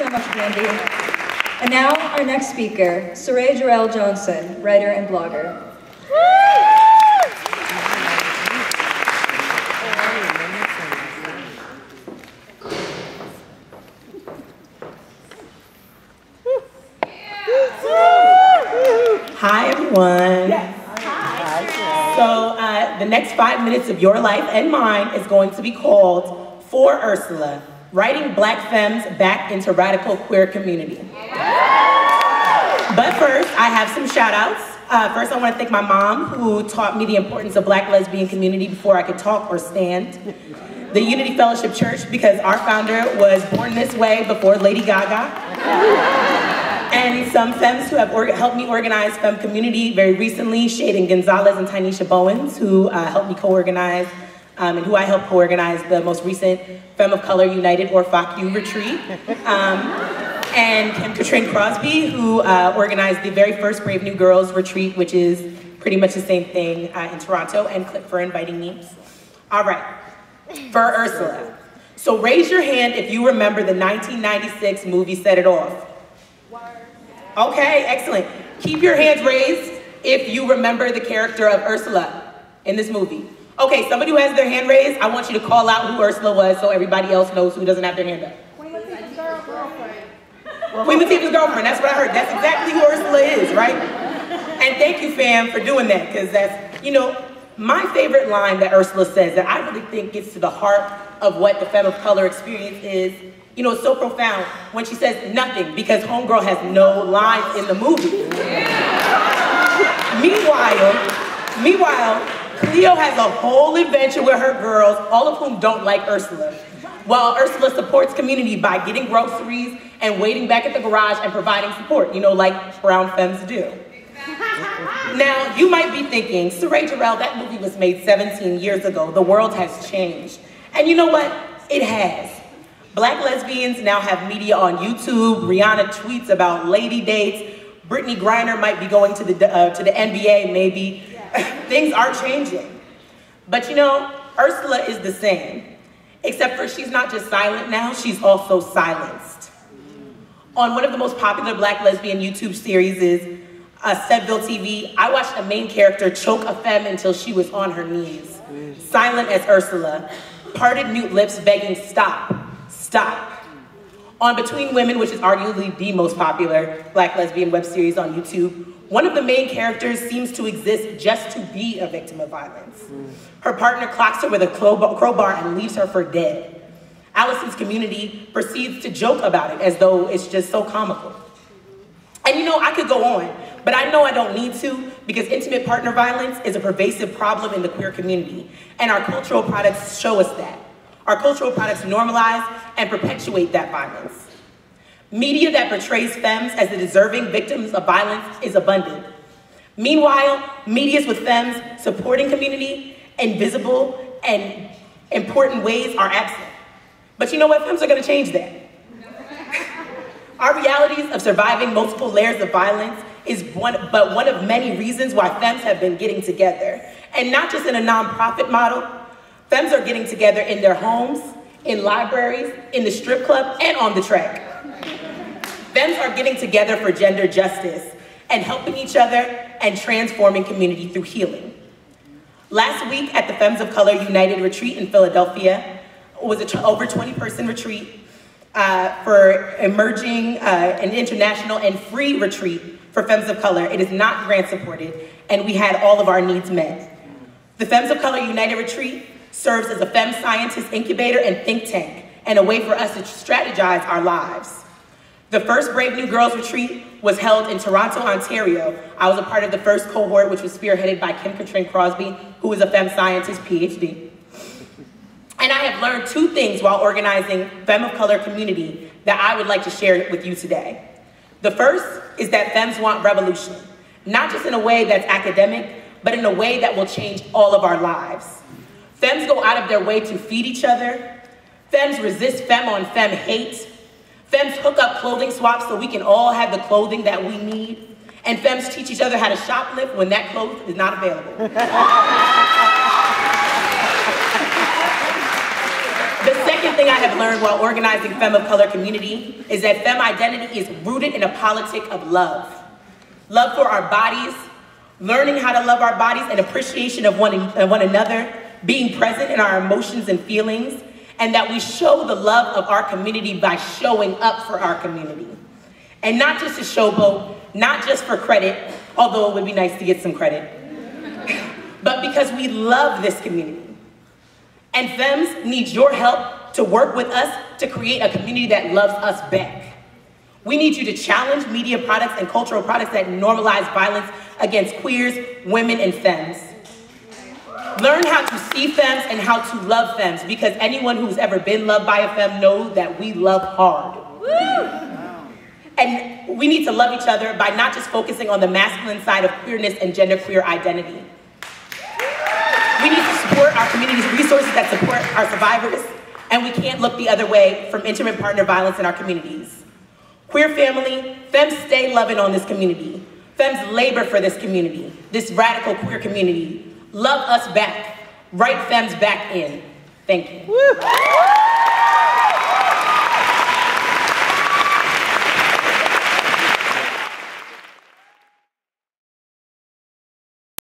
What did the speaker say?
so much, Brandy. And now, our next speaker, Cyreé Jarelle Johnson, writer and blogger. Hi, everyone. Yes. Hi. So the next 5 minutes of your life and mine is going to be called For Ursula, Writing Black Femmes Back into Radical Queer Community. But first, I have some shout outs. First, I want to thank my mom, who taught me the importance of Black lesbian community before I could talk or stand. The Unity Fellowship Church, because our founder was born this way before Lady Gaga. And some femmes who have helped me organize Femme community very recently, Shaden Gonzalez and Tynesha Bowens, who helped me co-organize, and who I helped co-organize the most recent Femme of Color United or FOCU retreat. And Kim Katrine Crosby, who organized the very first Brave New Girls retreat, which is pretty much the same thing in Toronto, and Clip for inviting me. All right, for Ursula. So raise your hand if you remember the 1996 movie Set It Off. Okay, excellent. Keep your hands raised if you remember the character of Ursula in this movie. Okay, somebody who has their hand raised, I want you to call out who Ursula was so everybody else knows who doesn't have their hand up. Queen Latifah's girlfriend. Queen Latifah's girlfriend, that's what I heard. That's exactly who Ursula is, right? And thank you, fam, for doing that, because that's, you know, my favorite line that Ursula says that I really think gets to the heart of what the Femme of Color experience is. You know, it's so profound when she says nothing, because homegirl has no lines in the movie. Meanwhile, Cleo has a whole adventure with her girls, all of whom don't like Ursula. While Ursula supports community by getting groceries and waiting back at the garage and providing support, you know, like brown femmes do. Now, you might be thinking, Cyreé Jarelle, that movie was made 17 years ago. The world has changed. And you know what? It has. Black lesbians now have media on YouTube. Rihanna tweets about lady dates. Brittany Griner might be going to the NBA, maybe. Things are changing. But you know, Ursula is the same. Except for she's not just silent now, she's also silenced. On one of the most popular Black lesbian YouTube series is Sedville TV, I watched a main character choke a femme until she was on her knees. Silent as Ursula, parted mute lips begging, stop. Stop. On Between Women, which is arguably the most popular Black lesbian web series on YouTube, one of the main characters seems to exist just to be a victim of violence. Her partner clocks her with a crowbar and leaves her for dead. Allison's community proceeds to joke about it as though it's just so comical. And you know, I could go on, but I know I don't need to, because intimate partner violence is a pervasive problem in the queer community, and our cultural products show us that. Our cultural products normalize and perpetuate that violence. Media that portrays femmes as the deserving victims of violence is abundant. Meanwhile, medias with femmes supporting community in visible and important ways are absent. But you know what? Femmes are going to change that. Our realities of surviving multiple layers of violence is one of many reasons why femmes have been getting together. And not just in a nonprofit model. Femmes are getting together in their homes, in libraries, in the strip club, and on the track. Femmes are getting together for gender justice and helping each other and transforming community through healing. Last week at the Femmes of Color United retreat in Philadelphia was an over 20-person retreat for emerging, an international and free retreat for Femmes of Color. It is not grant supported, and we had all of our needs met. The Femmes of Color United retreat serves as a femme scientist incubator and think tank, and a way for us to strategize our lives. The first Brave New Girls retreat was held in Toronto, Ontario. I was a part of the first cohort, which was spearheaded by Kim Katrine Crosby, who is a femme scientist, PhD. And I have learned two things while organizing Femme of Color community that I would like to share with you today. The first is that femmes want revolution, not just in a way that's academic, but in a way that will change all of our lives. Femmes go out of their way to feed each other. Femmes resist femme on femme hate. Femmes hook up clothing swaps so we can all have the clothing that we need. And femmes teach each other how to shoplift when that clothes is not available. The second thing I have I've learned while organizing Femme of Color community is that Femme identity is rooted in a politic of love. Love for our bodies, learning how to love our bodies and appreciation of one another, being present in our emotions and feelings, and that we show the love of our community by showing up for our community. And not just to showboat, not just for credit, although it would be nice to get some credit, but because we love this community. And Femmes need your help to work with us to create a community that loves us back. We need you to challenge media products and cultural products that normalize violence against queers, women, and Femmes. Learn how to see Femmes and how to love Femmes, because anyone who's ever been loved by a Femme knows that we love hard. And we need to love each other by not just focusing on the masculine side of queerness and genderqueer identity. We need to support our community's resources that support our survivors, and we can't look the other way from intimate partner violence in our communities. Queer family, Femmes stay loving on this community. Femmes labor for this community, this radical queer community. Love us back. Write Femmes back in. Thank you.